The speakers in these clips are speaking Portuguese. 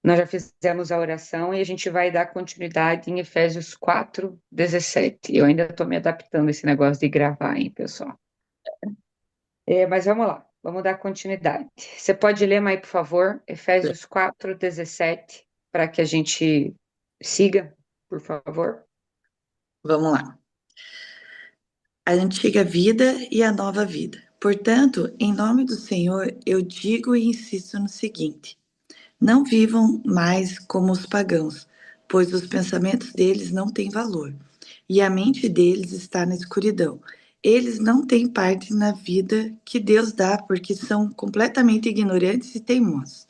Nós já fizemos a oração e a gente vai dar continuidade em Efésios 4:17. Eu ainda estou me adaptando a esse negócio de gravar, hein, pessoal? Mas vamos lá, vamos dar continuidade. Você pode ler, Mai, por favor, Efésios 4:17, para que a gente siga, por favor? Vamos lá. A antiga vida e a nova vida. Portanto, em nome do Senhor, eu digo e insisto no seguinte: não vivam mais como os pagãos, pois os pensamentos deles não têm valor, e a mente deles está na escuridão. Eles não têm parte na vida que Deus dá, porque são completamente ignorantes e teimosos.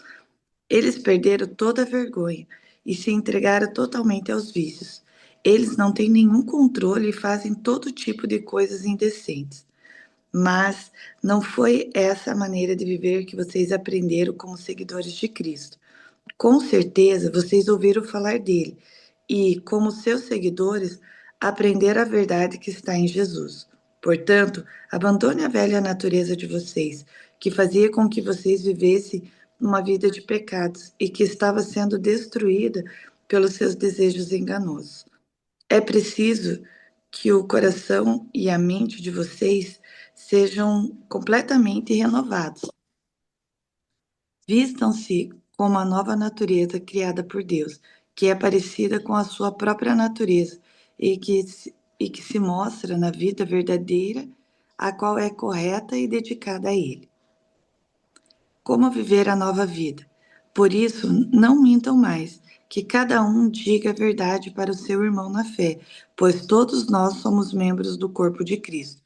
Eles perderam toda a vergonha e se entregaram totalmente aos vícios. Eles não têm nenhum controle e fazem todo tipo de coisas indecentes. Mas não foi essa a maneira de viver que vocês aprenderam como seguidores de Cristo. Com certeza vocês ouviram falar dele e, como seus seguidores, aprenderam a verdade que está em Jesus. Portanto, abandone a velha natureza de vocês, que fazia com que vocês vivessem uma vida de pecados e que estava sendo destruída pelos seus desejos enganosos. É preciso que o coração e a mente de vocês sejam completamente renovados. Vistam-se como a nova natureza criada por Deus, que é parecida com a sua própria natureza e que se mostra na vida verdadeira, a qual é correta e dedicada a Ele. Como viver a nova vida? Por isso, não mintam mais, que cada um diga a verdade para o seu irmão na fé, pois todos nós somos membros do corpo de Cristo.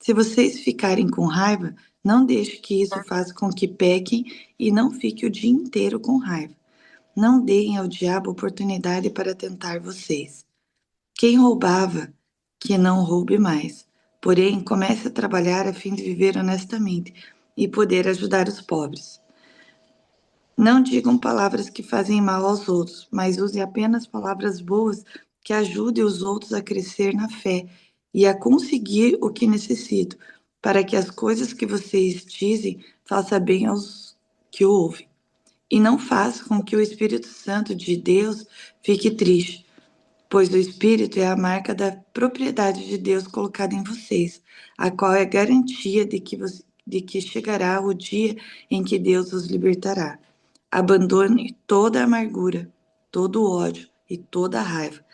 Se vocês ficarem com raiva, não deixe que isso faça com que pequem e não fique o dia inteiro com raiva. Não deem ao diabo oportunidade para tentar vocês. Quem roubava, que não roube mais. Porém, comece a trabalhar a fim de viver honestamente e poder ajudar os pobres. Não digam palavras que fazem mal aos outros, mas use apenas palavras boas que ajudem os outros a crescer na fé e a conseguir o que necessitam, para que as coisas que vocês dizem façam bem aos que ouvem. E não faça com que o Espírito Santo de Deus fique triste, pois o Espírito é a marca da propriedade de Deus colocada em vocês, a qual é garantia de que chegará o dia em que Deus os libertará. Abandone toda a amargura, todo o ódio e toda a raiva,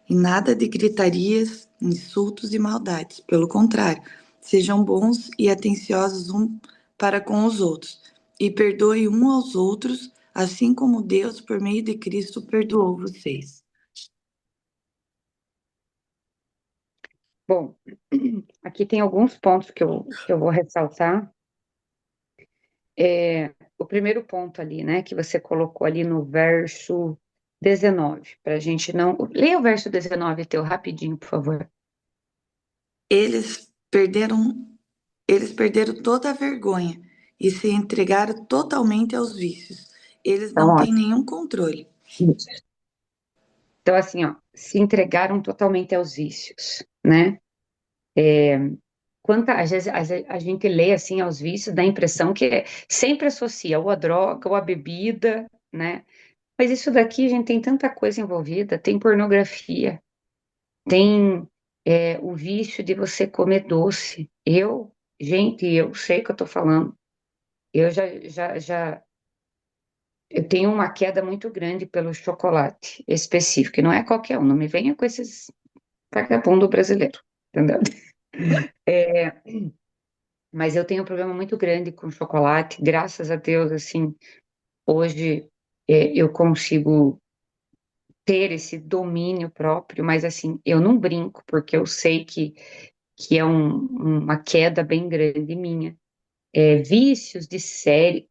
e nada de gritarias, insultos e maldades. Pelo contrário, sejam bons e atenciosos um para com os outros, e perdoe um aos outros, assim como Deus, por meio de Cristo, perdoou vocês. Bom, aqui tem alguns pontos que eu vou ressaltar. O primeiro ponto ali, né, que você colocou ali no verso 19, para a gente não. Leia o verso 19 teu rapidinho, por favor. Eles perderam, eles perderam toda a vergonha e se entregaram totalmente aos vícios. Eles Então, não têm ótimo. nenhum controle. Então, assim, ó, se entregaram totalmente aos vícios, né? Às vezes a gente lê assim aos vícios, dá a impressão que sempre associa ou a droga ou a bebida, né? Mas isso daqui, gente, tem tanta coisa envolvida, tem pornografia, tem o vício de você comer doce. Gente, eu sei o que eu tô falando. Eu eu tenho uma queda muito grande pelo chocolate específico, e não é qualquer um, não me venha com esses vagabundo brasileiro, entendeu? É, mas eu tenho um problema muito grande com chocolate, graças a Deus, assim, hoje eu consigo ter esse domínio próprio, mas assim, eu não brinco, porque eu sei que é uma queda bem grande minha. Vícios de série,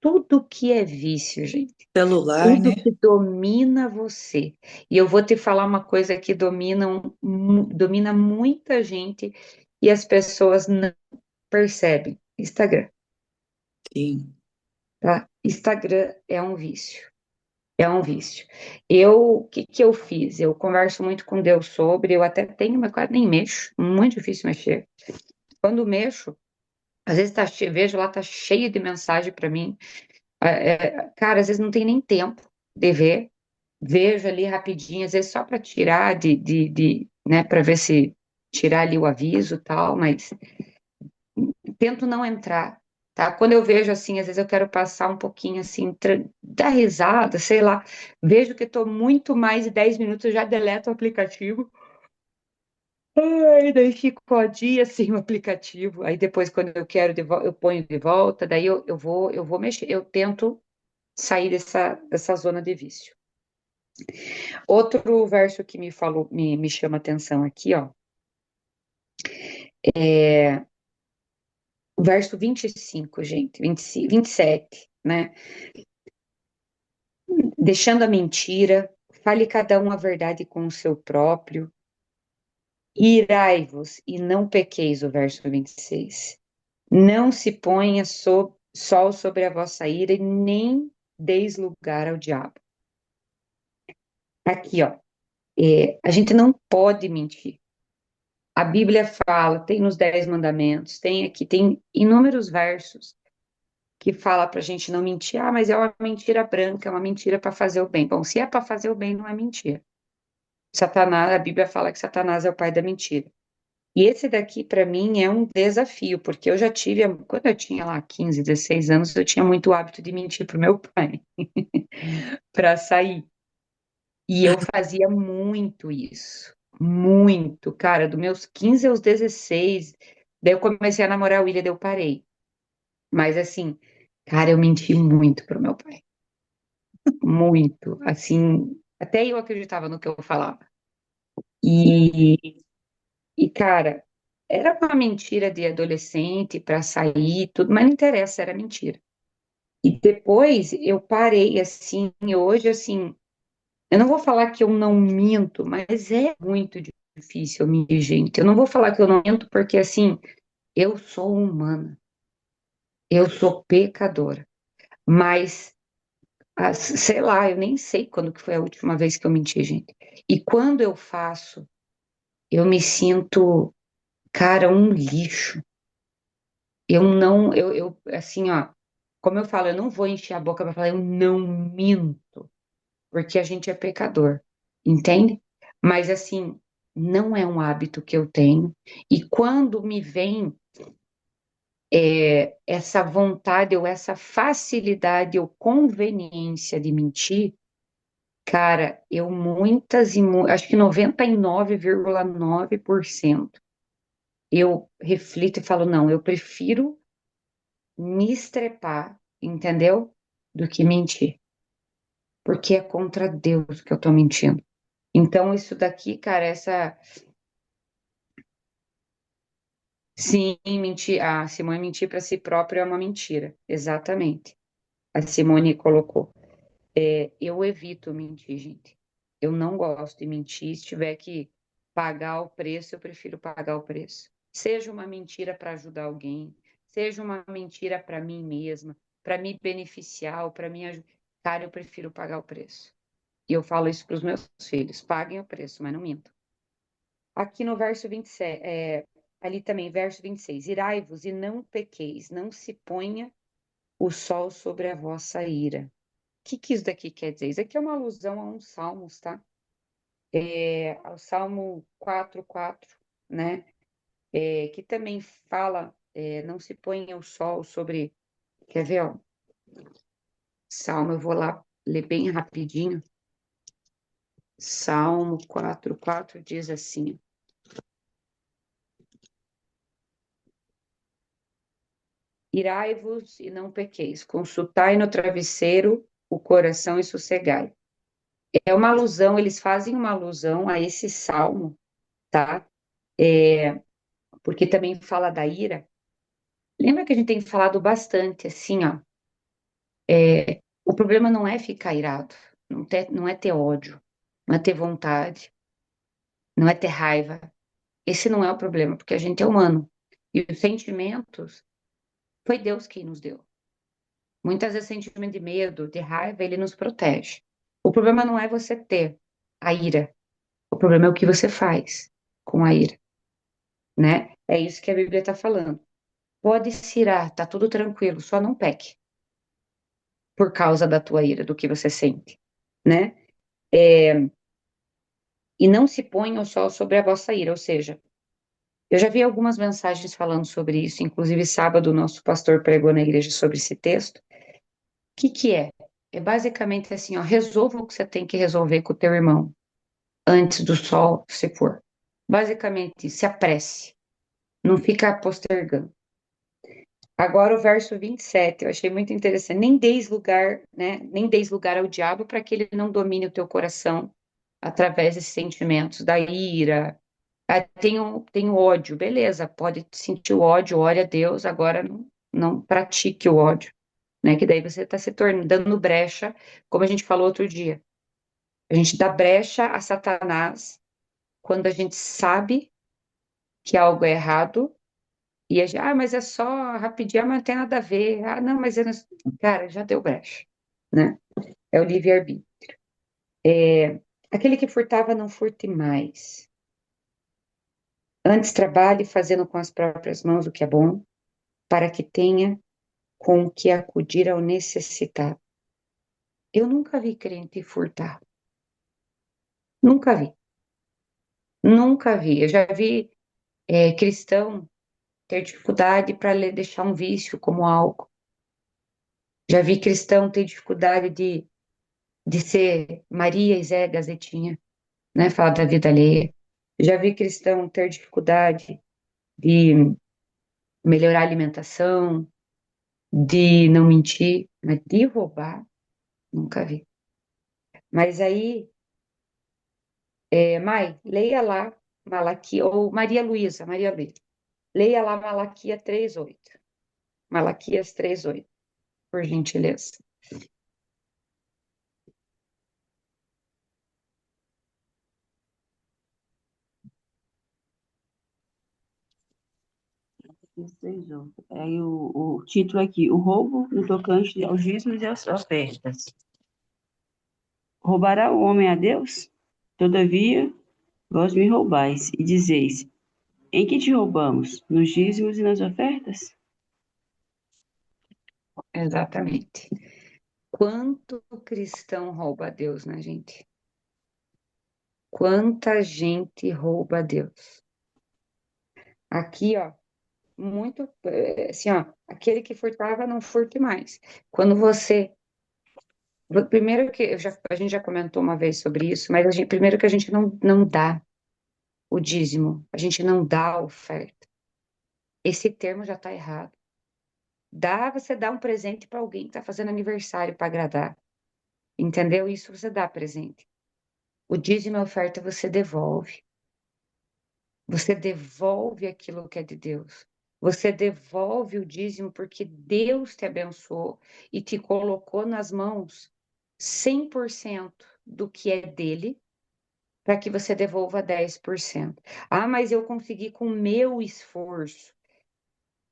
tudo que é vício, gente. Celular, Tudo né? que domina você. E eu vou te falar uma coisa que domina muita gente e as pessoas não percebem. Instagram, Sim. tá? Instagram é um vício. É um vício. O que que eu fiz? Eu converso muito com Deus sobre, eu até tenho, mas quase nem mexo. Muito difícil mexer. Quando mexo, às vezes vejo lá, tá cheio de mensagem para mim. Cara, às vezes não tem nem tempo. de ver, vejo ali rapidinho, às vezes só para tirar né, para ver se tirar ali o aviso e tal, mas tento não entrar, tá? Quando eu vejo assim, às vezes eu quero passar um pouquinho assim, dar risada, sei lá, vejo que estou muito mais de 10 minutos, eu já deleto o aplicativo. Ai, daí fico o dia sem o aplicativo. Aí depois, quando eu quero, eu ponho de volta, daí eu vou mexer, eu tento sair dessa zona de vício. Outro verso que me chama atenção aqui, ó, é o verso 25, gente, 27, né? Deixando a mentira, fale cada um a verdade com o seu próprio, irai-vos e não pequeis, o verso 26. Não se ponha sol sobre a vossa ira e nem deis lugar ao diabo. Aqui, ó, a gente não pode mentir. A Bíblia fala, tem nos 10 mandamentos, tem inúmeros versos que fala para a gente não mentir. Ah, mas é uma mentira branca, é uma mentira para fazer o bem. Bom, se é para fazer o bem, não é mentira. Satanás, a Bíblia fala que Satanás é o pai da mentira. E esse daqui, para mim, é um desafio, porque eu já tive, quando eu tinha lá 15, 16 anos, eu tinha muito hábito de mentir pro meu pai para sair. E eu fazia muito isso. Muito, cara, dos meus 15 aos 16. Daí eu comecei a namorar o William, daí eu parei. Mas assim, cara, eu menti muito pro meu pai. Muito. Assim, até eu acreditava no que eu falava. E, cara, era uma mentira de adolescente para sair, e tudo, mas não interessa, era mentira. E depois eu parei assim, e hoje assim, eu não vou falar que eu não minto, mas é muito difícil eu mentir, gente. Eu não vou falar que eu não minto porque assim, eu sou humana, eu sou pecadora, mas sei lá, eu nem sei quando que foi a última vez que eu menti, gente. E quando eu faço, eu me sinto, cara, um lixo. Eu não, assim, ó, como eu falo, eu não vou encher a boca para falar, eu não minto, porque a gente é pecador, entende? Mas, assim, não é um hábito que eu tenho, e quando me vem essa vontade ou essa facilidade ou conveniência de mentir, cara, eu acho que 99,9% eu reflito e falo, não, eu prefiro me estrepar, entendeu? Do que mentir. Porque é contra Deus que eu tô mentindo. Então, isso daqui, cara, Sim, mentir. A Simone mentir para si própria é uma mentira. Exatamente. A Simone colocou. Eu evito mentir, gente. Eu não gosto de mentir. Se tiver que pagar o preço, eu prefiro pagar o preço. Seja uma mentira para ajudar alguém, seja uma mentira para mim mesma, para me beneficiar ou para me ajudar. Cara, eu prefiro pagar o preço. E eu falo isso para os meus filhos: paguem o preço, mas não mintam. Aqui no verso 27, ali também, verso 26. Irai-vos e não pequeis, não se ponha o sol sobre a vossa ira. Que isso daqui quer dizer? Isso aqui é uma alusão a um salmos, tá? Ao Salmo 4:4, né? Que também fala, não se ponha o sol sobre. Quer ver, ó? Salmo, eu vou lá ler bem rapidinho. Salmo 4:4 diz assim: Irai-vos e não pequeis, consultai no travesseiro o coração e sossegai. É uma alusão, eles fazem uma alusão a esse salmo, tá? Porque também fala da ira. Lembra que a gente tem falado bastante, assim, ó. O problema não é ficar irado, não é ter ódio, não é ter vontade, não é ter raiva. Esse não é o problema, porque a gente é humano. E os sentimentos, foi Deus quem nos deu. Muitas vezes, sentimento de medo, de raiva, ele nos protege. O problema não é você ter a ira, o problema é o que você faz com a ira, né? É isso que a Bíblia está falando. Pode se irar, tá tudo tranquilo, só não peque por causa da tua ira, do que você sente. né? E não se ponham só sobre a vossa ira, ou seja, eu já vi algumas mensagens falando sobre isso, inclusive sábado o nosso pastor pregou na igreja sobre esse texto. O que que é? É basicamente assim, ó, resolva o que você tem que resolver com o teu irmão antes do sol se pôr. Basicamente, se apresse, não fica postergando. Agora o verso 27, eu achei muito interessante. Nem deis lugar, né? Nem deis lugar ao diabo para que ele não domine o teu coração através desses sentimentos da ira. Ah, tenho ódio, beleza, pode sentir o ódio, ore a Deus, agora não pratique o ódio, né? Que daí você está se tornando, dando brecha, como a gente falou outro dia. A gente dá brecha a Satanás quando a gente sabe que algo é errado e a gente, mas é só rapidinho, mas não tem nada a ver. Ah, não, mas eu não... Cara, já deu brecha, né? É o livre-arbítrio. Aquele que furtava, não furte mais. Antes trabalhe fazendo com as próprias mãos o que é bom, para que tenha com que acudir ao necessitado. Eu nunca vi crente furtar. Nunca vi. Nunca vi. Eu já vi cristão ter dificuldade para deixar um vício como álcool. Já vi cristão ter dificuldade de ser Maria e Zé Gazetinha, né? Falar da vida alheia. Já vi cristão ter dificuldade de melhorar a alimentação, de não mentir, mas de roubar, nunca vi. Mas aí, Mai, leia lá ou Maria Luísa, leia lá Malaquia 3:8. Malaquias 3:8, por gentileza. Aí o título aqui, o roubo no tocante aos dízimos e às ofertas. Roubará o homem a Deus? Todavia, vós me roubais, e dizeis, em que te roubamos? Nos dízimos e nas ofertas? Exatamente. Quanto cristão rouba a Deus, né, gente? Quanta gente rouba a Deus. Aqui, ó, muito, assim, ó, aquele que furtava, não furte mais. Quando você, primeiro que a gente já comentou uma vez sobre isso, mas primeiro que a gente não dá o dízimo, a gente não dá a oferta. Esse termo já está errado. Você dá um presente para alguém que está fazendo aniversário para agradar. Entendeu? Isso você dá presente. O dízimo e a oferta você devolve. Você devolve aquilo que é de Deus. Você devolve o dízimo porque Deus te abençoou e te colocou nas mãos 100% do que é dele, para que você devolva 10%. Ah, mas eu consegui com o meu esforço.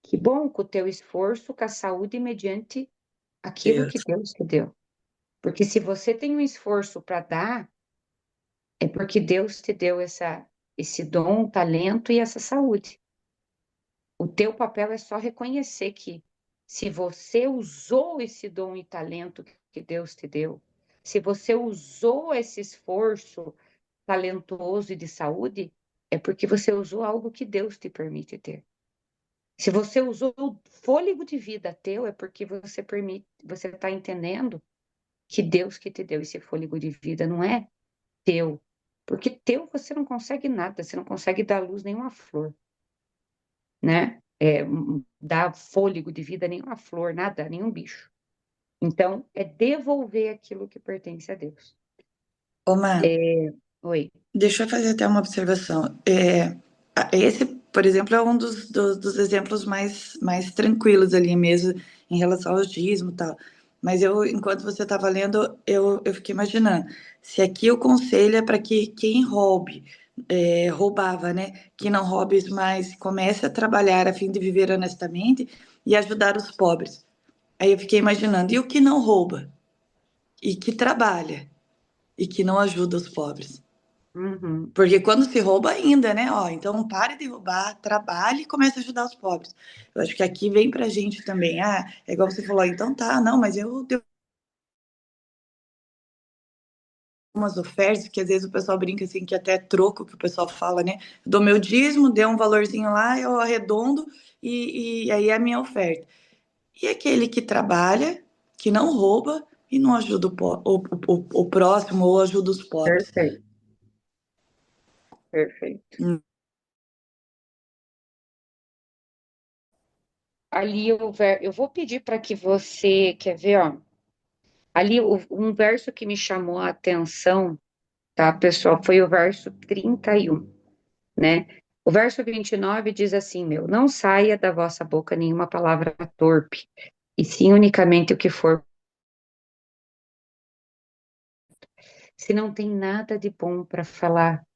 Que bom, com o teu esforço, com a saúde mediante aquilo que Deus. Deus te deu. Porque se você tem um esforço para dar, é porque Deus te deu esse dom, talento e essa saúde. O teu papel é só reconhecer que se você usou esse dom e talento que Deus te deu, se você usou esse esforço talentoso e de saúde, é porque você usou algo que Deus te permite ter. Se você usou o fôlego de vida teu, é porque você está entendendo que Deus que te deu esse fôlego de vida não é teu. Porque teu você não consegue nada, você não consegue dar luz nenhuma flor, né? Dar fôlego de vida a nenhuma flor, nada, nenhum bicho. Então, é devolver aquilo que pertence a Deus. Ô, Má, Oi. deixa eu fazer até uma observação. Esse, por exemplo, é um dos exemplos mais tranquilos ali mesmo, em relação ao dízimo e tal. Mas eu, enquanto você estava lendo, eu fiquei imaginando, se aqui o conselho é para que quem roubava, né? Que não roube mais, comece a trabalhar a fim de viver honestamente e ajudar os pobres. Aí eu fiquei imaginando, e o que não rouba? E que trabalha? E que não ajuda os pobres? Uhum. Porque quando se rouba ainda, né? Ó, então pare de roubar, trabalhe e comece a ajudar os pobres. Eu acho que aqui vem pra gente também. Ah, é igual você falou, então tá, não, mas eu umas ofertas, que às vezes o pessoal brinca assim, que até é troco que o pessoal fala, né? Eu dou meu dízimo, deu um valorzinho lá, eu arredondo e aí é a minha oferta. E aquele que trabalha, que não rouba e não ajuda o próximo ou ajuda os pobres. Perfeito, perfeito. Hum. Ali eu vou pedir para que você, quer ver, ó, ali um verso que me chamou a atenção, tá, pessoal, foi o verso 31, né? O verso 29 diz assim, não saia da vossa boca nenhuma palavra torpe, e sim unicamente o que for. Se não tem nada de bom para falar,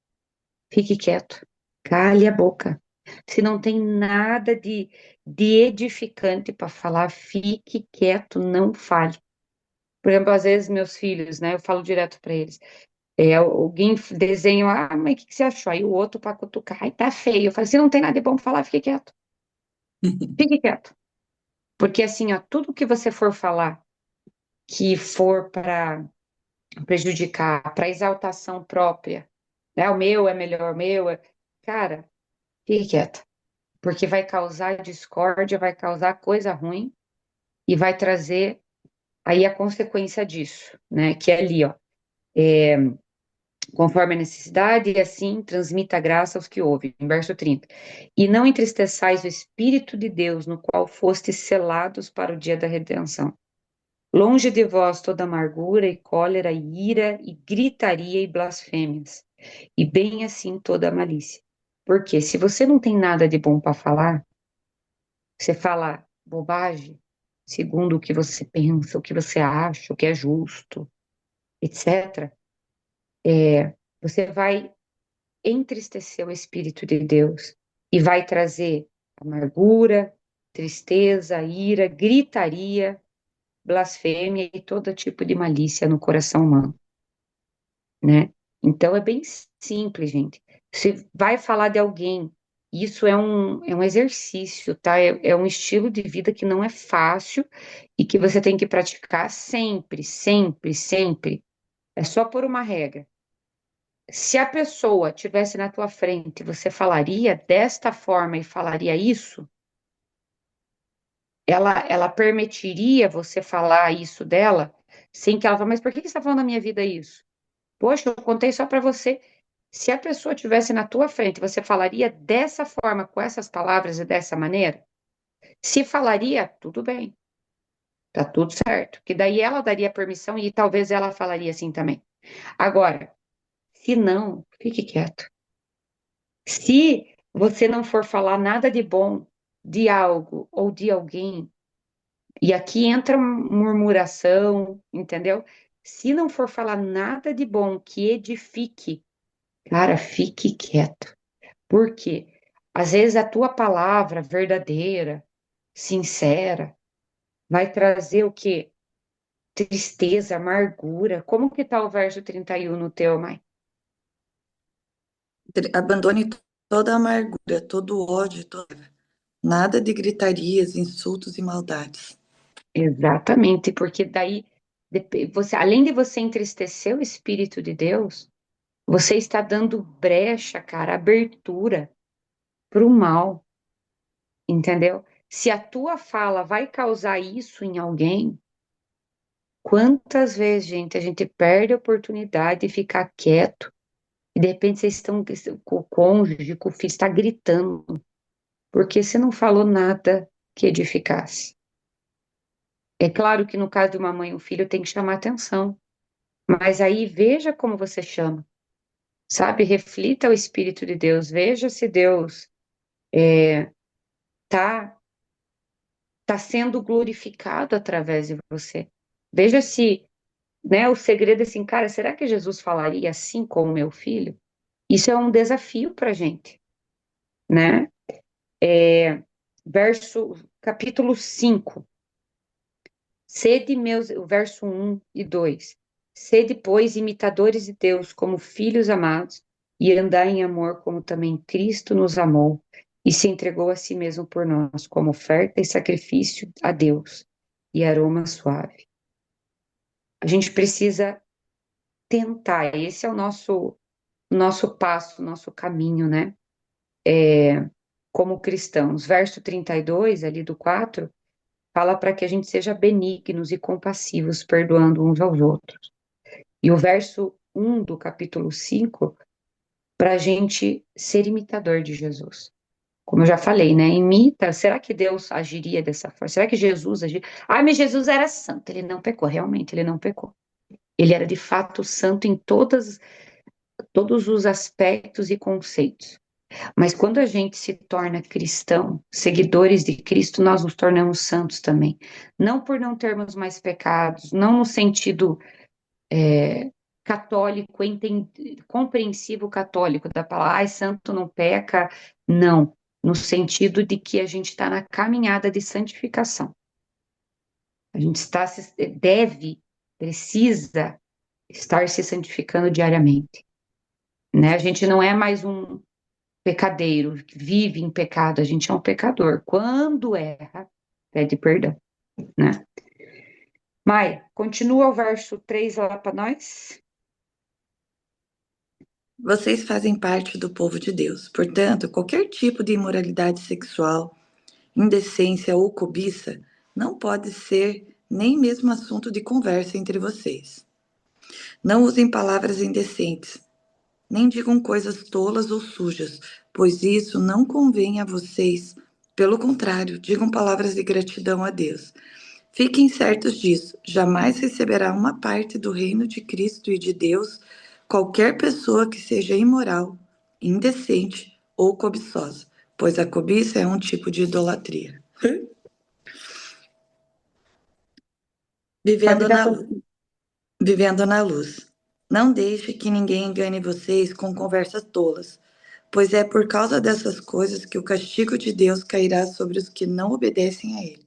fique quieto, cale a boca. Se não tem nada de edificante para falar, fique quieto, não fale. Por exemplo, às vezes meus filhos, né, eu falo direto para eles. Alguém desenha, mas o que você achou? Aí o outro para cutucar, ai, tá feio. Eu falo, se não tem nada de bom para falar, fique quieto. Fique quieto. Porque assim, ó, tudo que você for falar que for para prejudicar, para exaltação própria, né? O meu é melhor, o meu é. Cara, fique quieto. Porque vai causar discórdia, vai causar coisa ruim e vai trazer aí a consequência disso, né? Que é ali, ó. Conforme a necessidade, e assim transmita a graça aos que ouvem. Em verso 30. E não entristeçais o Espírito de Deus, no qual fostes selados para o dia da redenção. Longe de vós toda amargura e cólera e ira e gritaria e blasfêmias, e bem assim toda malícia. Porque se você não tem nada de bom para falar, você fala bobagem, segundo o que você pensa, o que você acha, o que é justo, etc., você vai entristecer o Espírito de Deus e vai trazer amargura, tristeza, ira, gritaria, blasfêmia e todo tipo de malícia no coração humano, né? Então é bem simples, gente. Você vai falar de alguém, isso é um exercício, tá? É um estilo de vida que não é fácil e que você tem que praticar sempre, sempre, sempre. É só por uma regra. Se a pessoa tivesse na tua frente, você falaria desta forma e falaria isso, ela permitiria você falar isso dela, sem que ela fale, mas por que você está falando na minha vida isso? Poxa, eu contei só para você. Se a pessoa tivesse na tua frente, você falaria dessa forma, com essas palavras e dessa maneira? Se falaria, tudo bem, tá tudo certo. Que daí ela daria permissão e talvez ela falaria assim também. Agora, se não, fique quieto. Se você não for falar nada de bom de algo ou de alguém, e aqui entra murmuração, entendeu? Se não for falar nada de bom que edifique, cara, fique quieto. Por quê? Às vezes a tua palavra verdadeira, sincera, vai trazer o quê? Tristeza, amargura. Como que tá o verso 31 no teu, mãe? Abandone toda amargura, todo ódio, nada de gritarias, insultos e maldades. Exatamente, porque daí você, além de você entristecer o Espírito de Deus, você está dando brecha, cara, abertura para o mal, entendeu? Se a tua fala vai causar isso em alguém, quantas vezes, gente, a gente perde a oportunidade de ficar quieto e de repente vocês estão com o cônjuge, com o filho, está gritando, porque você não falou nada que edificasse. É claro que no caso de uma mãe e um filho tem que chamar atenção, mas aí veja como você chama, sabe? Reflita o Espírito de Deus, veja se Deus tá tá sendo glorificado através de você. Veja se, né, o segredo é assim, cara, será que Jesus falaria assim com o meu filho? Isso é um desafio para gente, né? Capítulo 5. Sede meus, o verso 1 e 2. Sede, pois, imitadores de Deus como filhos amados, e andai em amor como também Cristo nos amou e se entregou a si mesmo por nós, como oferta e sacrifício a Deus e aroma suave. A gente precisa tentar, esse é o nosso passo, nosso caminho, né? Como cristãos. Verso 32 ali do 4, fala para que a gente seja benignos e compassivos, perdoando uns aos outros. E o verso 1 do capítulo 5, para a gente ser imitador de Jesus. Como eu já falei, né? Imita. Será que Deus agiria dessa forma? Será que Jesus agiria? Ah, mas Jesus era santo. Ele não pecou. Realmente, ele não pecou. Ele era de fato santo em todos os aspectos e conceitos. Mas quando a gente se torna cristão, seguidores de Cristo, nós nos tornamos santos também. Não por não termos mais pecados, não no sentido católico, compreensivo católico da palavra, ai, santo não peca, não, no sentido de que a gente está na caminhada de santificação. A gente precisa estar se santificando diariamente, né? A gente não é mais um pecadeiro que vive em pecado, a gente é um pecador. Quando erra, pede perdão, né? Mai, continua o verso 3 lá para nós. Vocês fazem parte do povo de Deus. Portanto, qualquer tipo de imoralidade sexual, indecência ou cobiça não pode ser nem mesmo assunto de conversa entre vocês. Não usem palavras indecentes, nem digam coisas tolas ou sujas, pois isso não convém a vocês. Pelo contrário, digam palavras de gratidão a Deus. Fiquem certos disso, jamais receberá uma parte do reino de Cristo e de Deus qualquer pessoa que seja imoral, indecente ou cobiçosa, pois a cobiça é um tipo de idolatria. Pode Vivendo dar na luz. continuidade. Vivendo na luz. Não deixe que ninguém engane vocês com conversas tolas, pois é por causa dessas coisas que o castigo de Deus cairá sobre os que não obedecem a Ele.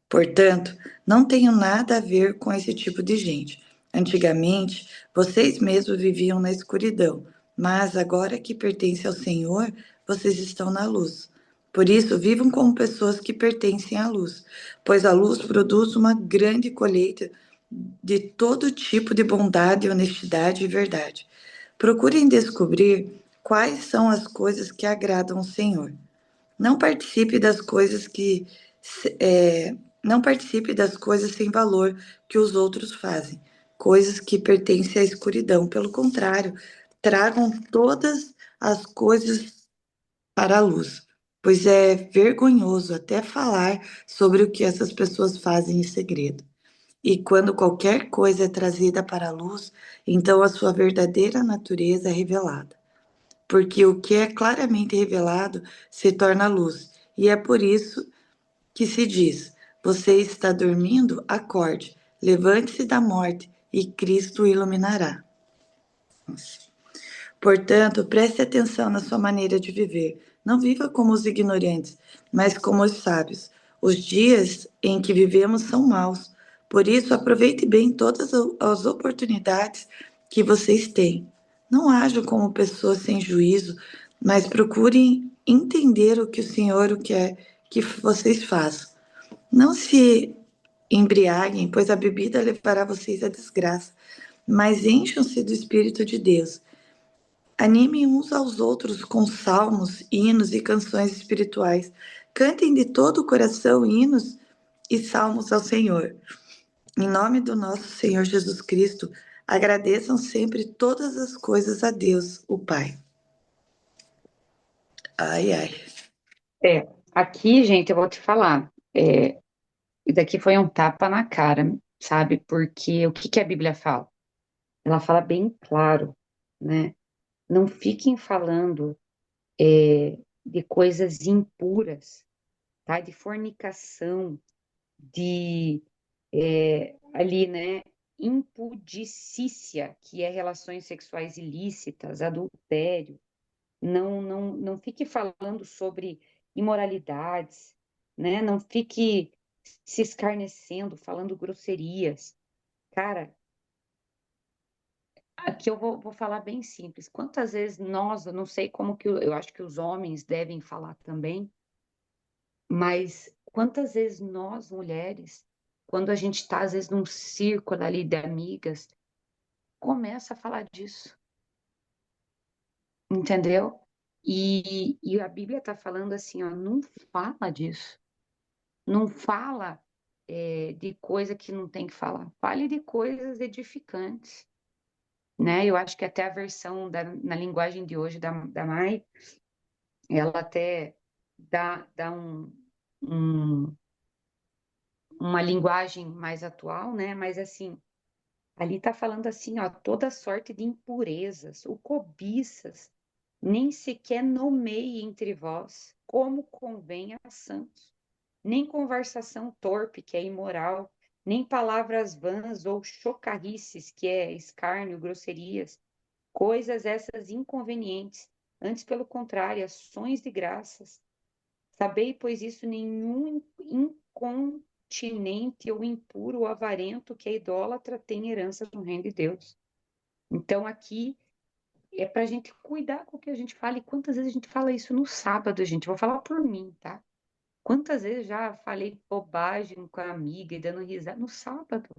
Portanto, não tenho nada a ver com esse tipo de gente. Antigamente, vocês mesmos viviam na escuridão, mas agora que pertencem ao Senhor, vocês estão na luz. Por isso, vivam como pessoas que pertencem à luz, pois a luz produz uma grande colheita de todo tipo de bondade, honestidade e verdade. Procurem descobrir quais são as coisas que agradam ao Senhor. Não participe das coisas que não participe das coisas sem valor que os outros fazem, coisas que pertencem à escuridão. Pelo contrário, tragam todas as coisas para a luz, pois é vergonhoso até falar sobre o que essas pessoas fazem em segredo. E quando qualquer coisa é trazida para a luz, então a sua verdadeira natureza é revelada. Porque o que é claramente revelado se torna luz. E é por isso que se diz: você está dormindo? Acorde, levante-se da morte e Cristo o iluminará. Portanto, preste atenção na sua maneira de viver. Não viva como os ignorantes, mas como os sábios. Os dias em que vivemos são maus. Por isso, aproveite bem todas as oportunidades que vocês têm. Não ajam como pessoas sem juízo, mas procurem entender o que o Senhor quer que vocês façam. Não se embriaguem, pois a bebida levará vocês à desgraça, mas encham-se do Espírito de Deus. Animem uns aos outros com salmos, hinos e canções espirituais. Cantem de todo o coração hinos e salmos ao Senhor. Em nome do nosso Senhor Jesus Cristo, agradeçam sempre todas as coisas a Deus, o Pai. Ai, ai. Aqui, gente, eu vou te falar, isso daqui foi um tapa na cara, sabe? Porque o que que a Bíblia fala? Ela fala bem claro, né? Não fiquem falando de coisas impuras, tá? De fornicação, de ali, né? Impudicícia, que é relações sexuais ilícitas, adultério. Não fique falando sobre imoralidades, né? Não fique se escarnecendo, falando grosserias. Cara, aqui eu vou falar bem simples. Quantas vezes nós, eu não sei como que eu acho que os homens devem falar também, mas quantas vezes nós, mulheres, quando a gente está, às vezes, num círculo ali de amigas, começa a falar disso, entendeu? E a Bíblia está falando assim, ó, não fala disso. Não fala de coisa que não tem que falar. Fale de coisas edificantes, né? Eu acho que até a versão na linguagem de hoje da Mai, ela até dá um- uma linguagem mais atual, né? Mas assim, ali está falando assim, ó, toda sorte de impurezas, ou cobiças, nem sequer nomeie entre vós, como convém a santos, nem conversação torpe, que é imoral, nem palavras vãs ou chocarrices, que é escárnio, grosserias, coisas essas inconvenientes, antes pelo contrário, ações de graças. Sabei, pois isso, nenhum incontinente ou impuro ou avarento que é idólatra tem herança no reino de Deus. Então, aqui é para a gente cuidar com o que a gente fala. E quantas vezes a gente fala isso no sábado, gente? Vou falar por mim, tá? Quantas vezes já falei bobagem com a amiga e dando risada no sábado,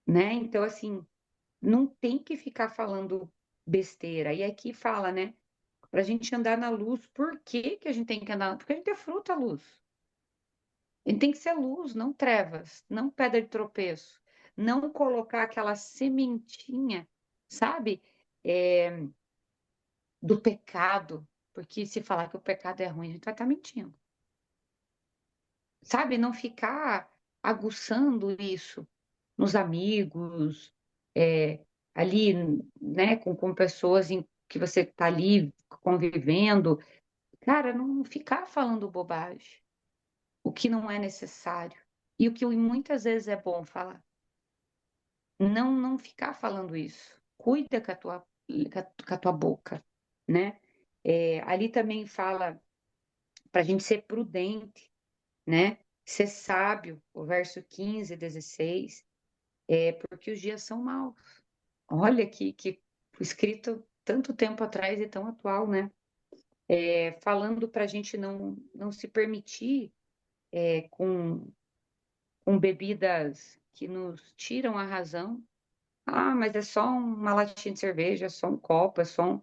né? Então, assim, não tem que ficar falando besteira. E aqui fala, né? Para a gente andar na luz. Por que que a gente tem que andar? Porque a gente é fruto à luz. Ele tem que ser luz, não trevas, não pedra de tropeço, não colocar aquela sementinha, sabe, é, do pecado, porque se falar que o pecado é ruim, a gente vai estar mentindo, sabe, não ficar aguçando isso nos amigos, ali, né, com pessoas que você está ali convivendo, cara, não ficar falando bobagem, o que não é necessário. E o que muitas vezes é bom falar. Não ficar falando isso. Cuida com a tua boca, né? Ali também fala para a gente ser prudente, né? Ser sábio, o verso 15, 16, porque os dias são maus. Olha que escrito tanto tempo atrás e tão atual, né? Falando para a gente não se permitir com bebidas que nos tiram a razão. Ah, mas é só uma latinha de cerveja, é só um copo, é só um.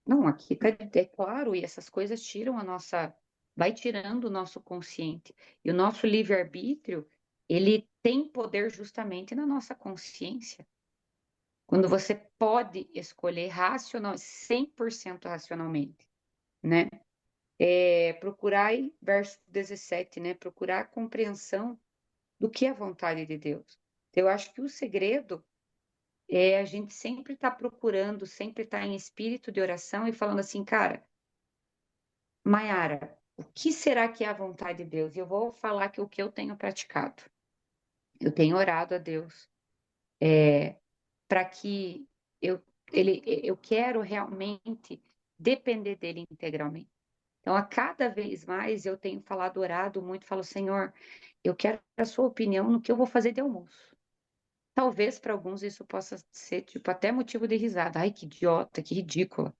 Não, aqui tá, é claro, e essas coisas tiram a nossa. Vai tirando o nosso consciente. E o nosso livre-arbítrio, ele tem poder justamente na nossa consciência. Quando você pode escolher racional, 100% racionalmente, né? Procurar, verso 17, né? Procurar a compreensão do que é a vontade de Deus. Eu acho que o segredo a gente sempre está procurando, sempre está em espírito de oração e falando assim, cara, Maiara, o que será que é a vontade de Deus? E eu vou falar que o que eu tenho praticado. Eu tenho orado a Deus para que eu quero realmente depender dele integralmente. Então, a cada vez mais eu tenho falado, orado muito, falo, Senhor, eu quero a sua opinião no que eu vou fazer de almoço. Talvez para alguns isso possa ser tipo até motivo de risada. Ai, que idiota, que ridícula.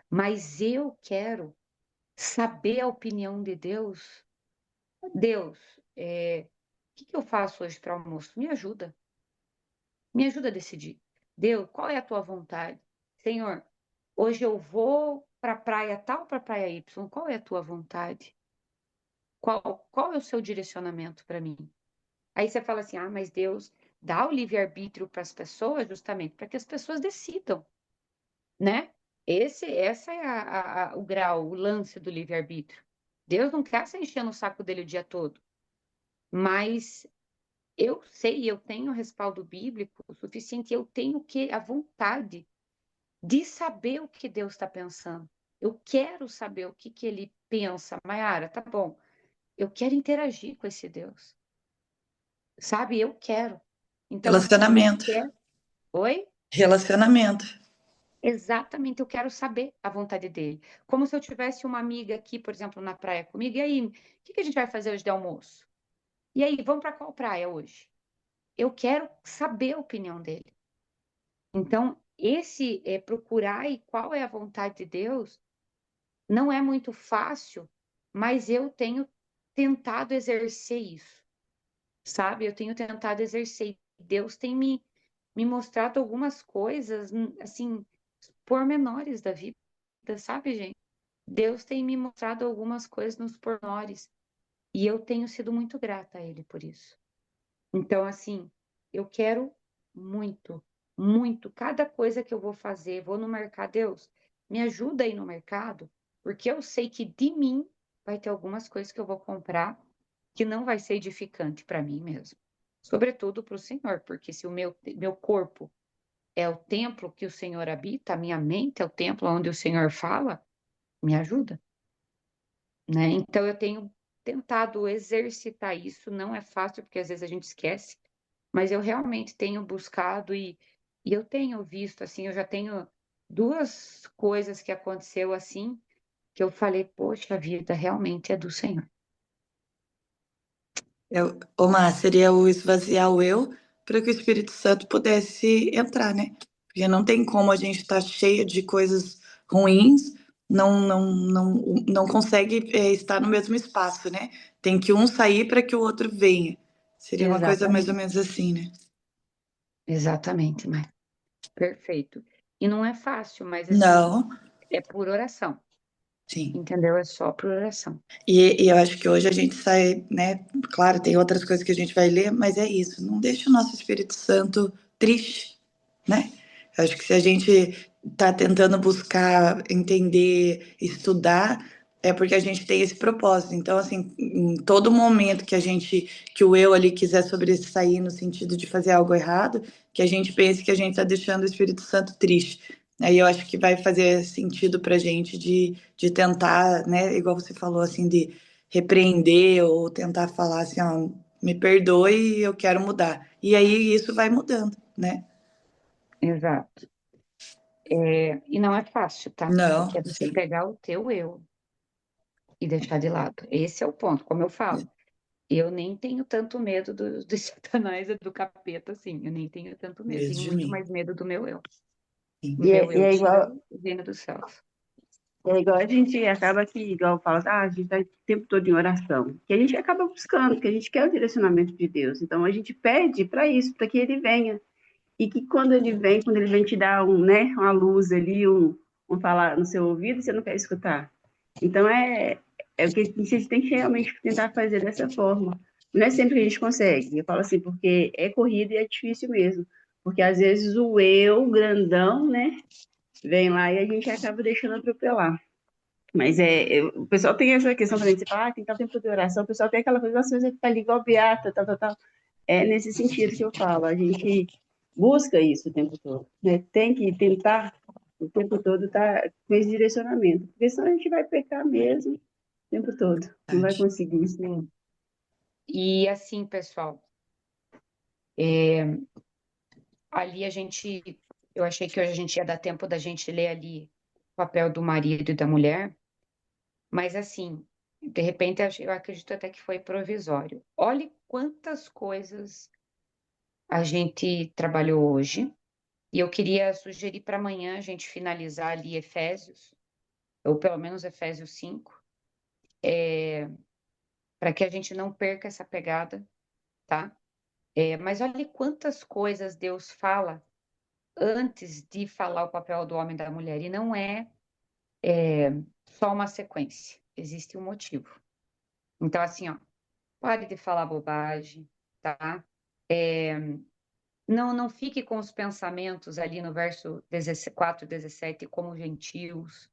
Mas eu quero saber a opinião de Deus. Deus, o que que eu faço hoje para almoço? Me ajuda a decidir. Deus, qual é a tua vontade? Senhor, hoje eu vou para a praia tal, para a praia Y. Qual é a tua vontade? Qual é o seu direcionamento para mim? Aí você fala assim: ah, mas Deus dá o livre-arbítrio para as pessoas justamente para que as pessoas decidam, né? Essa é o grau, o lance do livre-arbítrio. Deus não quer se encher no saco dele o dia todo, mas eu sei, eu tenho respaldo bíblico o suficiente, eu tenho a vontade de saber o que Deus está pensando. Eu quero saber o que ele pensa. Maiara, tá bom. Eu quero interagir com esse Deus, sabe? Eu quero. Então, assim, eu Relacionamento. quero. Oi? Relacionamento. Exatamente, eu quero saber a vontade dele. Como se eu tivesse uma amiga aqui, por exemplo, na praia comigo. E aí, o que que a gente vai fazer hoje de almoço? E aí, vamos para qual praia hoje? Eu quero saber a opinião dele. Então, esse procurar e qual é a vontade de Deus não é muito fácil, mas eu tenho tentado exercer isso, sabe? Eu tenho tentado exercer. Deus tem me me mostrado algumas coisas, assim, pormenores da vida, sabe, gente? Deus tem me mostrado algumas coisas nos pormenores e eu tenho sido muito grata a Ele por isso. Então, assim, eu quero muito, muito, cada coisa que eu vou fazer, vou no mercado, Deus, me ajuda aí no mercado, porque eu sei que de mim vai ter algumas coisas que eu vou comprar que não vai ser edificante para mim mesmo. Sobretudo para o Senhor, porque se o meu corpo é o templo que o Senhor habita, a minha mente é o templo onde o Senhor fala, me ajuda, né? Então eu tenho tentado exercitar isso, não é fácil, porque às vezes a gente esquece, mas eu realmente tenho buscado e eu tenho visto, assim, eu já tenho duas coisas que aconteceu assim, que eu falei, poxa vida, realmente é do Senhor. Ô, Mar, seria o esvaziar o eu para que o Espírito Santo pudesse entrar, né? Porque não tem como a gente estar cheia de coisas ruins, não consegue estar no mesmo espaço, né? Tem que um sair para que o outro venha. Seria uma coisa mais ou Exatamente, menos assim, né? exatamente, mas perfeito. E não é fácil, mas assim, Não, é por oração, sim. entendeu? É só por oração. E eu acho que hoje a gente sai, né? Claro, tem outras coisas que a gente vai ler, mas é isso. Não deixa o nosso Espírito Santo triste, né? Eu acho que se a gente está tentando buscar entender, estudar, é porque a gente tem esse propósito. Então, assim, em todo momento que o eu ali quiser sobressair no sentido de fazer algo errado, que a gente pense que a gente está deixando o Espírito Santo triste. Aí eu acho que vai fazer sentido para a gente de tentar, né, igual você falou, assim, de repreender ou tentar falar assim, ó, me perdoe, eu quero mudar. E aí isso vai mudando, né? Exato. E não é fácil, tá? Não, Porque é você sim, pegar o teu eu e deixar de lado. Esse é o ponto, como eu falo. Eu nem tenho tanto medo do Satanás e do capeta, assim. Eu nem tenho tanto medo. mesmo Tenho de muito mim. mais medo do meu eu. Sim. O meu eu tira o reino dos céus. É igual a gente acaba que, igual fala, a gente está o tempo todo em oração, que a gente acaba buscando, que a gente quer o direcionamento de Deus. Então a gente pede para isso, para que ele venha. E que quando ele vem te dar uma luz ali, falar no seu ouvido, você não quer escutar. Então é o que a gente tem que realmente tentar fazer dessa forma. Não é sempre que a gente consegue. Eu falo assim, porque é corrida e é difícil mesmo. Porque às vezes o eu grandão, né, vem lá e a gente acaba deixando atropelar. Mas o pessoal tem essa questão também, você fala, tem que estar o tempo de oração, o pessoal tem aquela coisa, nossa, você fica ali igual beata, tal, tal, tal. É nesse sentido que eu falo, a gente busca isso o tempo todo, né? Tem que tentar o tempo todo estar com esse direcionamento, porque senão a gente vai pecar mesmo o tempo todo, não vai Verdade. conseguir. Sim. E assim, pessoal, é, ali a gente. Eu achei que hoje a gente ia dar tempo da gente ler ali o papel do marido e da mulher, mas assim, de repente eu acredito até que foi provisório. Olhe quantas coisas a gente trabalhou hoje. E eu queria sugerir para amanhã a gente finalizar ali Efésios, ou pelo menos Efésios 5, para que a gente não perca essa pegada, tá? Mas olha quantas coisas Deus fala antes de falar o papel do homem e da mulher, e não é só uma sequência, existe um motivo. Então, assim, ó, pare de falar bobagem, tá? Não fique com os pensamentos ali no verso 4, 17, como gentios,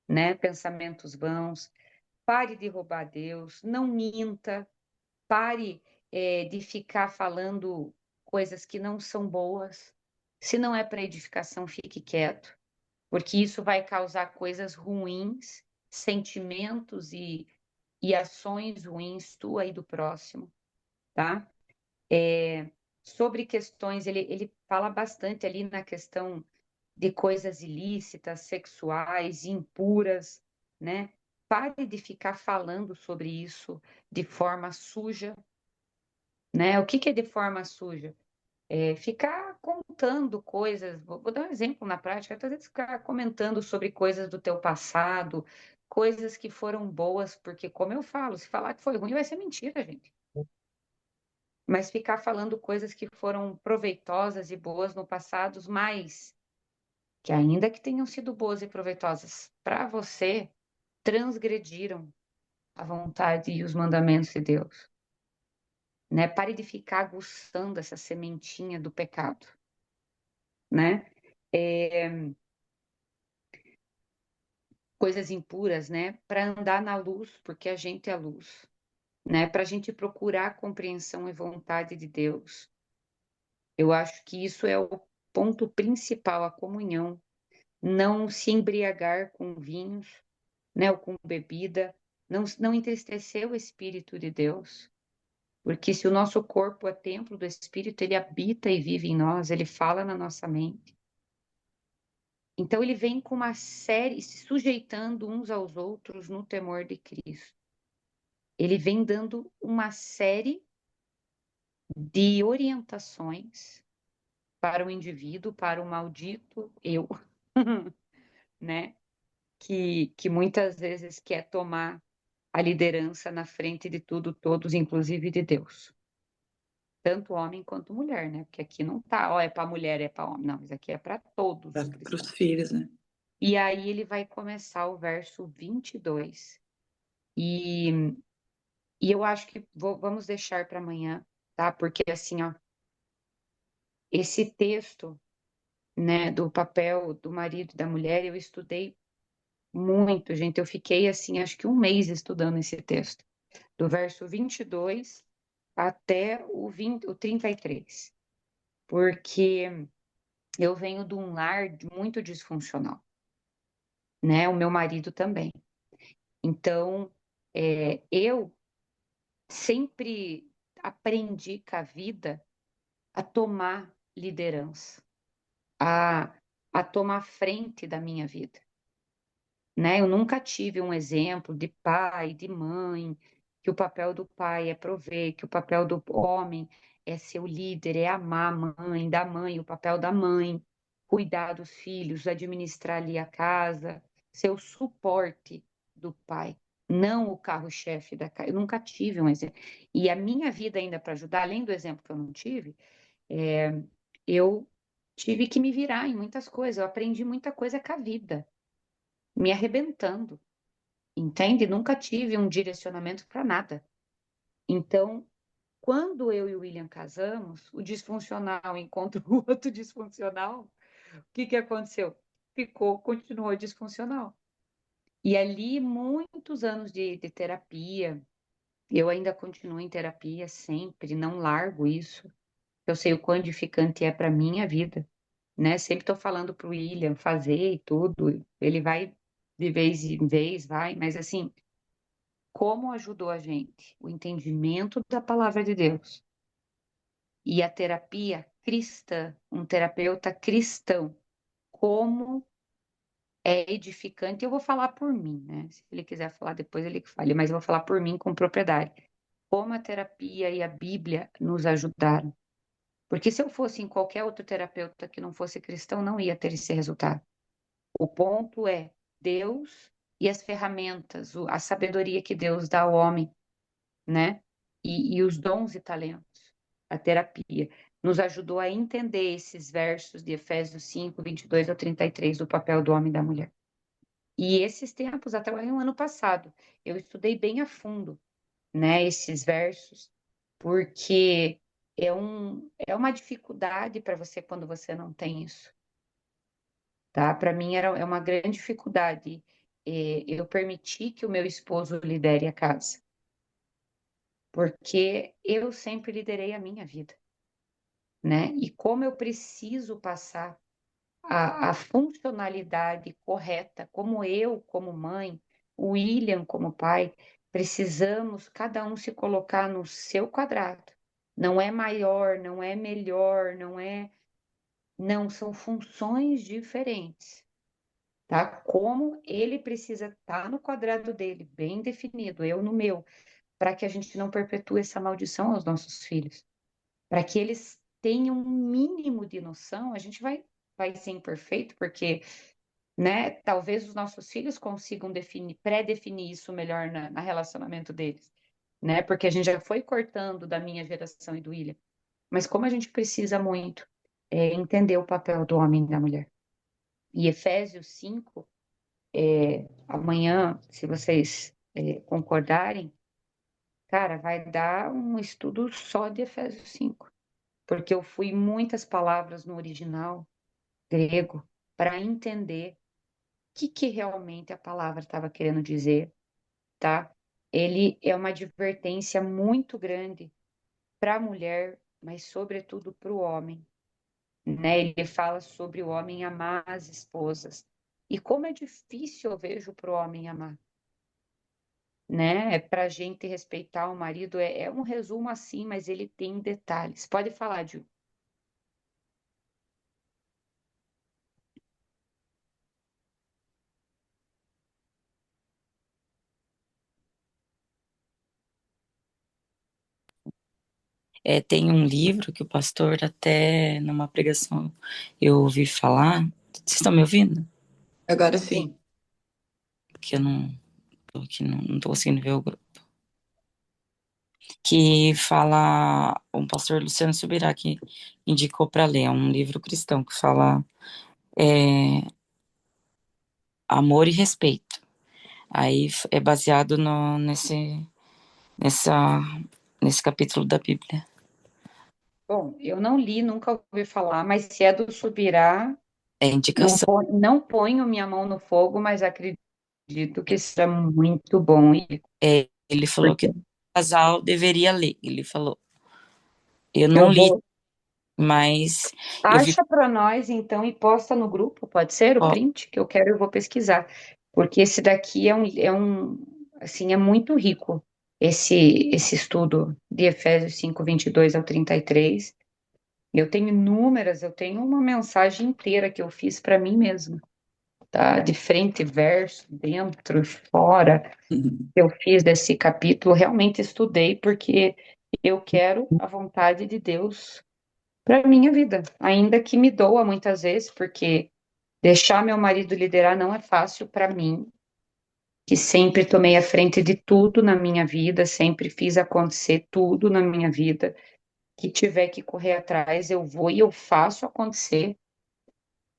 né? Pensamentos vãos. Pare de roubar Deus, não minta, pare de ficar falando coisas que não são boas. Se não é para edificação, fique quieto, porque isso vai causar coisas ruins, sentimentos e ações ruins tua e do próximo, tá? Sobre questões, ele fala bastante ali na questão de coisas ilícitas, sexuais, impuras, né? Pare de ficar falando sobre isso de forma suja, né? O que que é de forma suja? Ficar contando coisas, vou dar um exemplo na prática, às vezes ficar comentando sobre coisas do teu passado, coisas que foram boas, porque como eu falo, se falar que foi ruim vai ser mentira, gente. mas ficar falando coisas que foram proveitosas e boas no passado, mas que ainda que tenham sido boas e proveitosas para você, transgrediram a vontade e os mandamentos de Deus, né? Pare de ficar aguçando essa sementinha do pecado, né? É, coisas impuras, né? Para andar na luz, porque a gente é a luz, né? Para a gente procurar a compreensão e vontade de Deus. Eu acho que isso é o ponto principal, a comunhão. Não se embriagar com vinhos, né? Ou com bebida. Não entristecer o Espírito de Deus. Porque se o nosso corpo é templo do Espírito, ele habita e vive em nós, ele fala na nossa mente. Então ele vem com uma série, se sujeitando uns aos outros no temor de Cristo. Ele vem dando uma série de orientações para o indivíduo, para o maldito eu, né? Que muitas vezes quer tomar a liderança na frente de tudo, todos, inclusive de Deus. Tanto homem quanto mulher, né? Porque aqui não tá, ó, é para mulher, é para homem. Não, isso aqui é para todos os Para os cristãos. filhos, né? E aí ele vai começar o verso 22. E, e eu acho que vamos deixar para amanhã, tá? Porque assim, ó, esse texto, né, do papel do marido e da mulher, eu estudei muito, gente. Eu fiquei assim, acho que um mês estudando esse texto, do verso 22 até o 33. Porque eu venho de um lar muito disfuncional, né? O meu marido também. Então, eu sempre aprendi com a vida a tomar liderança, a, a tomar frente da minha vida, né? Eu nunca tive um exemplo de pai, de mãe, que o papel do pai é prover, que o papel do homem é ser o líder, é amar a mãe, da mãe, o papel da mãe, cuidar dos filhos, administrar ali a casa, ser o suporte do pai, não o carro-chefe da casa. Eu nunca tive um exemplo. E a minha vida ainda para ajudar, além do exemplo que eu não tive, eu tive que me virar em muitas coisas. Eu aprendi muita coisa com a vida, me arrebentando. Entende? Nunca tive um direcionamento para nada. Então, quando eu e o William casamos, o disfuncional encontra o outro disfuncional, o que que aconteceu? Continuou disfuncional. E ali, muitos anos de terapia, eu ainda continuo em terapia sempre, não largo isso. Eu sei o quão edificante é para minha vida, né? Sempre estou falando para o William fazer e tudo, ele vai de vez em vez, vai, mas assim, como ajudou a gente? O entendimento da palavra de Deus e a terapia cristã, um terapeuta cristão, como é edificante. Eu vou falar por mim, né? Se ele quiser falar depois, ele que fale, mas eu vou falar por mim com propriedade. Como a terapia e a Bíblia nos ajudaram. Porque se eu fosse em qualquer outro terapeuta que não fosse cristão, não ia ter esse resultado. O ponto é Deus e as ferramentas, a sabedoria que Deus dá ao homem, né? E os dons e talentos, a terapia, nos ajudou a entender esses versos de Efésios 5, 22 ao 33 do papel do homem e da mulher. E esses tempos, até o ano passado, eu estudei bem a fundo, né, esses versos, porque é uma dificuldade para você quando você não tem isso, tá? Para mim é uma grande dificuldade. Eu permiti que o meu esposo lidere a casa, porque eu sempre liderei a minha vida, né? E como eu preciso passar a funcionalidade correta, como eu, como mãe, o William, como pai, precisamos cada um se colocar no seu quadrado. Não é maior, não é melhor, não é. Não, são funções diferentes, tá? Como ele precisa estar no quadrado dele, bem definido, eu no meu, para que a gente não perpetue essa maldição aos nossos filhos, para que eles tenham um mínimo de noção. A gente vai ser imperfeito, porque, né, talvez os nossos filhos consigam pré-definir isso melhor na relacionamento deles. né? Porque a gente já foi cortando da minha geração e do William. Mas como a gente precisa muito entender o papel do homem e da mulher. E Efésios 5, amanhã, se vocês concordarem, cara, vai dar um estudo só de Efésios 5, porque eu fui muitas palavras no original grego para entender o que realmente a palavra estava querendo dizer, tá? Ele é uma advertência muito grande para a mulher, mas sobretudo para o homem, né? Ele fala sobre o homem amar as esposas. E como é difícil eu vejo para o homem amar, né? Para a gente respeitar o marido, é um resumo assim, mas ele tem detalhes. Pode falar, Ju. Tem um livro que o pastor, até numa pregação, eu ouvi falar. Vocês estão me ouvindo? Agora Sim. sim. Porque eu não tô aqui, não tô conseguindo ver o grupo. Que fala, um pastor Luciano Subirá, que indicou para ler, é um livro cristão que fala amor e respeito. Aí é baseado nessa, nesse capítulo da Bíblia. Bom, eu não li, nunca ouvi falar, mas se é do Subirá, É indicação. não ponho minha mão no fogo, mas acredito que será muito bom. Ele falou que Porque o casal deveria ler. Ele falou. Eu eu não li, vou. mas eu vi. Acha para nós, então, e posta no grupo, pode ser o Ó, print que eu quero, eu vou pesquisar. Porque esse daqui assim, é muito rico, esse estudo de Efésios 5, 22 ao 33. Eu tenho uma mensagem inteira que eu fiz para mim mesma, tá? De frente, verso, dentro, fora. Eu fiz desse capítulo, realmente estudei, porque eu quero a vontade de Deus para minha vida, ainda que me doa muitas vezes, porque deixar meu marido liderar não é fácil para mim, que sempre tomei a frente de tudo na minha vida, sempre fiz acontecer tudo na minha vida, que tiver que correr atrás, eu vou e eu faço acontecer,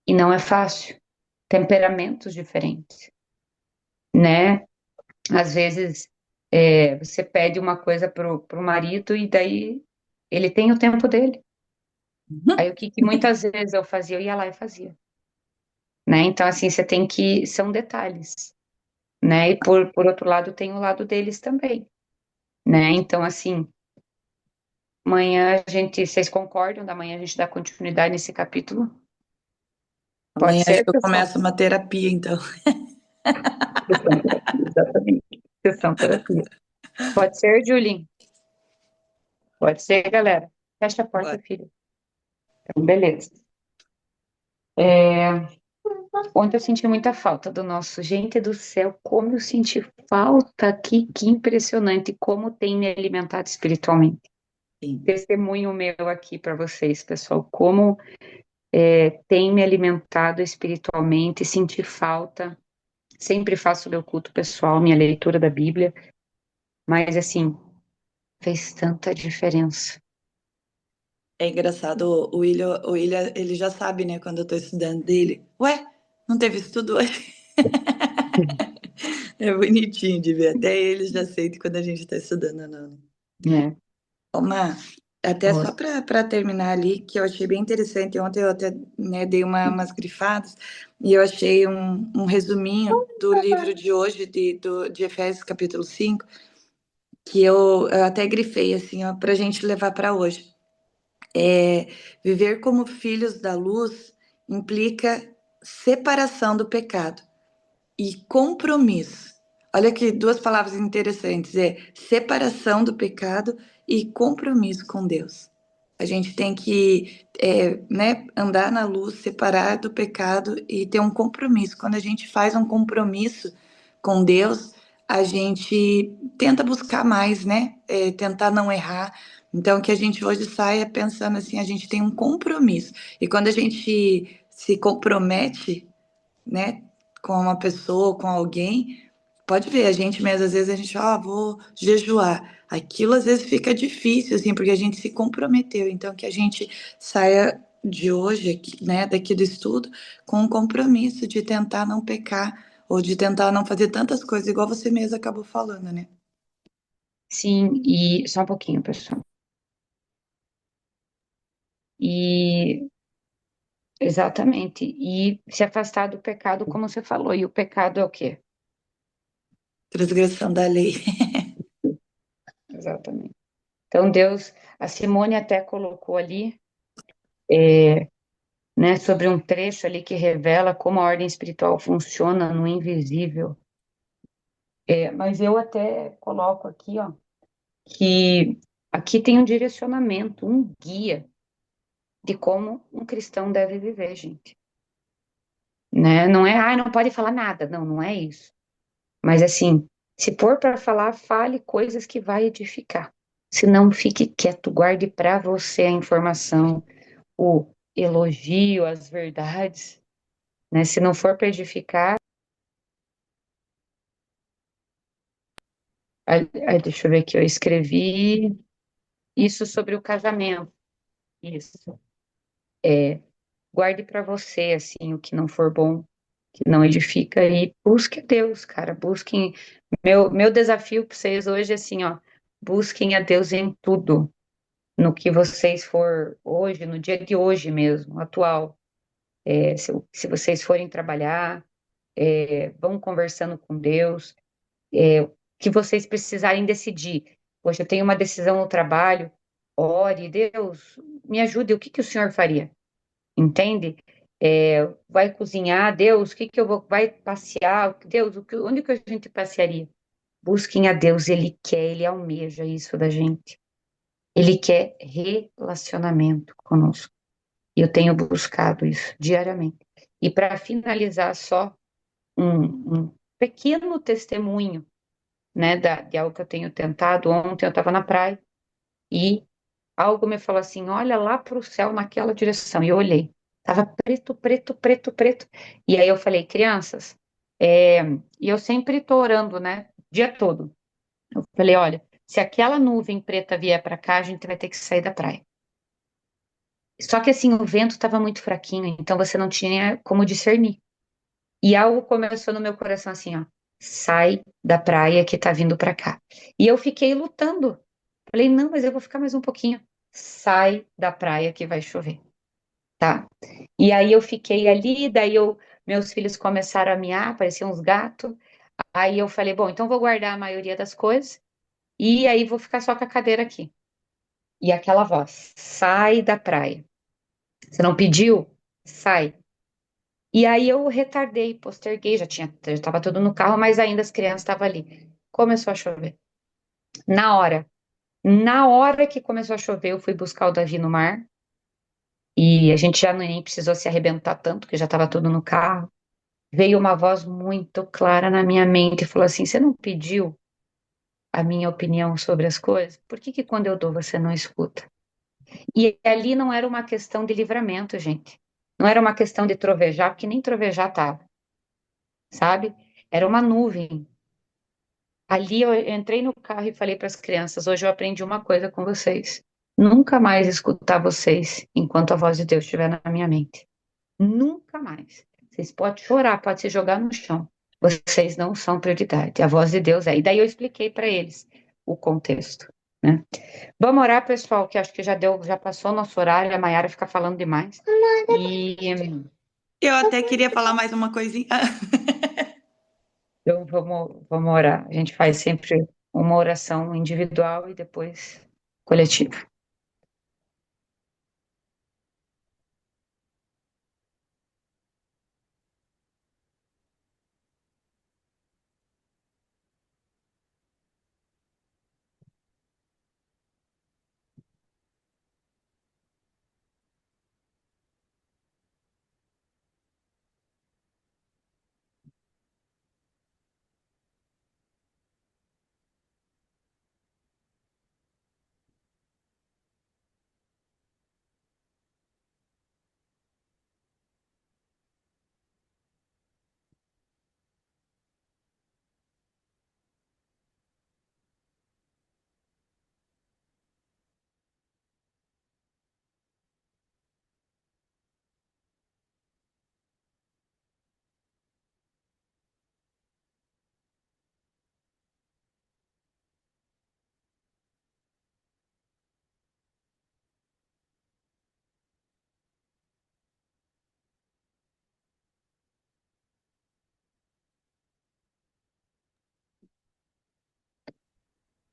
e não é fácil. Temperamentos diferentes, né? Às vezes você pede uma coisa pro marido e daí ele tem o tempo dele. Aí o que muitas vezes eu fazia, eu ia lá e fazia, né? Então, assim, você tem que. São detalhes, né? E por outro lado, tem o lado deles também, né? Então, assim, amanhã a gente. Vocês concordam? Da manhã a gente dá continuidade nesse capítulo? Pode Amanhã acho ser, que eu pessoal? começo uma terapia, então. Sessão terapia, exatamente. Sessão terapia. Pode ser, Julie? Pode ser, galera. Fecha a porta, Pode. filho. Então, beleza. É, Ontem eu senti muita falta do nosso. Gente do céu, como eu senti falta aqui, que impressionante como tem me alimentado espiritualmente. Sim. Testemunho meu aqui para vocês, pessoal, como tem me alimentado espiritualmente, senti falta. Sempre faço meu culto pessoal, minha leitura da Bíblia, mas assim, fez tanta diferença. É engraçado, o William, ele já sabe, né, quando eu tô estudando dele. Ué, não teve estudo hoje? É bonitinho de ver. Até ele já sente quando a gente tá estudando ou não, né? Né? Uma, até só para terminar ali, que eu achei bem interessante. Ontem eu até, né, dei umas grifadas e eu achei um resuminho do livro de hoje, de Efésios capítulo 5 que eu até grifei assim, ó, para a gente levar para hoje. Viver como filhos da luz implica separação do pecado e compromisso. Olha que duas palavras interessantes, separação do pecado e compromisso com Deus. A gente tem que né, andar na luz, separar do pecado e ter um compromisso. Quando a gente faz um compromisso com Deus, a gente tenta buscar mais, né? Tentar não errar. Então, que a gente hoje saia pensando assim, a gente tem um compromisso. E quando a gente se compromete, né, com uma pessoa, com alguém, pode ver, a gente mesmo, às vezes a gente fala, vou jejuar. Aquilo às vezes fica difícil, assim, porque a gente se comprometeu. Então, que a gente saia de hoje, aqui, né, daqui do estudo, com um compromisso de tentar não pecar, ou de tentar não fazer tantas coisas, igual você mesmo acabou falando, né? Sim, e só um pouquinho, pessoal. E exatamente. E se afastar do pecado, como você falou. E o pecado é o quê? Transgressão da lei. Exatamente. Então, Deus, a Simone até colocou ali, é, né, sobre um trecho ali que revela como a ordem espiritual funciona no invisível. Mas eu até coloco aqui, ó, que aqui tem um direcionamento, um guia de como um cristão deve viver, gente. Né? Não é, não pode falar nada. Não, não é isso. Mas assim, se for para falar, fale coisas que vai edificar. Se não, fique quieto, guarde para você a informação, o elogio, as verdades, né? Se não for para edificar, deixa eu ver aqui, eu escrevi isso sobre o casamento. Isso. Guarde para você, assim, o que não for bom, que não edifica, e busque a Deus, cara. Busquem. Meu desafio para vocês hoje é assim, ó. Busquem a Deus em tudo, no que vocês for hoje, no dia de hoje mesmo, atual. Se vocês forem trabalhar, vão conversando com Deus, que vocês precisarem decidir. Poxa, eu tenho uma decisão no trabalho, ore, Deus, me ajude, o que que o senhor faria? Entende? Vai cozinhar, Deus, o que que eu vou, vai passear, Deus, onde que a gente passearia? Busquem a Deus, Ele quer, Ele almeja isso da gente. Ele quer relacionamento conosco. E eu tenho buscado isso diariamente. E para finalizar, só um pequeno testemunho, né, de algo que eu tenho tentado. Ontem eu estava na praia e algo me falou assim: olha lá para o céu naquela direção. E eu olhei, estava preto, preto, preto, preto. E aí eu falei: crianças, e eu sempre estou orando, né, o dia todo. Eu falei: olha, se aquela nuvem preta vier para cá, a gente vai ter que sair da praia. Só que assim, o vento estava muito fraquinho, então você não tinha como discernir. E algo começou no meu coração assim, ó, sai da praia que tá vindo para cá. E eu fiquei lutando. Falei, não, mas eu vou ficar mais um pouquinho. Sai da praia que vai chover, tá? E aí eu fiquei ali, meus filhos começaram a miar, pareciam uns gatos. Aí eu falei, bom, então vou guardar a maioria das coisas e aí vou ficar só com a cadeira aqui. E aquela voz, sai da praia. Você não pediu? Sai. E aí eu retardei, posterguei, já estava tudo no carro, mas ainda as crianças estavam ali. Começou a chover. Na hora, na hora que começou a chover, eu fui buscar o Davi no mar e a gente já nem precisou se arrebentar tanto, que já estava tudo no carro. Veio uma voz muito clara na minha mente e falou assim: Você não pediu a minha opinião sobre as coisas? Por que que quando eu dou você não escuta? E ali não era uma questão de livramento, gente. Não era uma questão de trovejar, porque nem trovejar estava, sabe? Era uma nuvem. Ali eu entrei no carro e falei para as crianças: hoje eu aprendi uma coisa com vocês. Nunca mais escutar vocês enquanto a voz de Deus estiver na minha mente. Nunca mais. Vocês podem chorar, podem se jogar no chão. Vocês não são prioridade. A voz de Deus é. E daí eu expliquei para eles o contexto, né? Vamos orar, pessoal, que acho que já passou nosso horário. A Mayara fica falando demais. E Eu até queria falar mais uma coisinha. então vamos orar. A gente faz sempre uma oração individual e depois coletiva.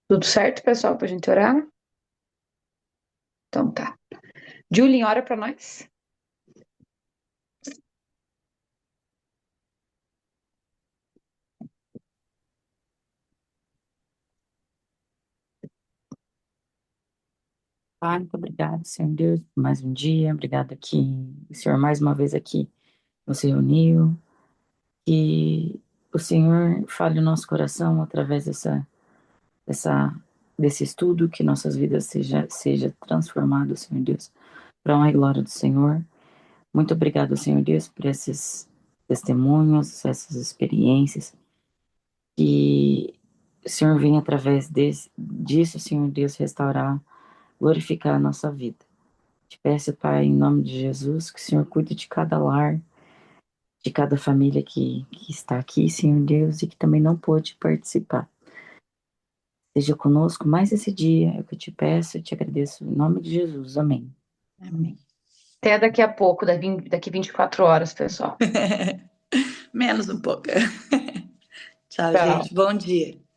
Tudo certo, pessoal, pra gente orar? Então tá. Julie, ora pra nós. Pai, muito obrigado, Senhor Deus, por mais um dia. Obrigado que o Senhor mais uma vez aqui nos reuniu. Que o Senhor fale no nosso coração através dessa, desse estudo, que nossas vidas seja transformado, Senhor Deus, para a honra e glória do Senhor. Muito obrigado, Senhor Deus, por esses testemunhos, essas experiências, que o Senhor venha através disso, Senhor Deus, restaurar, glorificar a nossa vida. Te peço, Pai, em nome de Jesus, que o Senhor cuide de cada lar, de cada família que está aqui, Senhor Deus, e que também não pôde participar. Seja conosco mais esse dia, é o que eu te peço e te agradeço, em nome de Jesus. Amém. Amém. Até daqui a pouco, daqui 24 horas, pessoal. Menos um pouco. Tchau, Tchau. gente. Bom dia.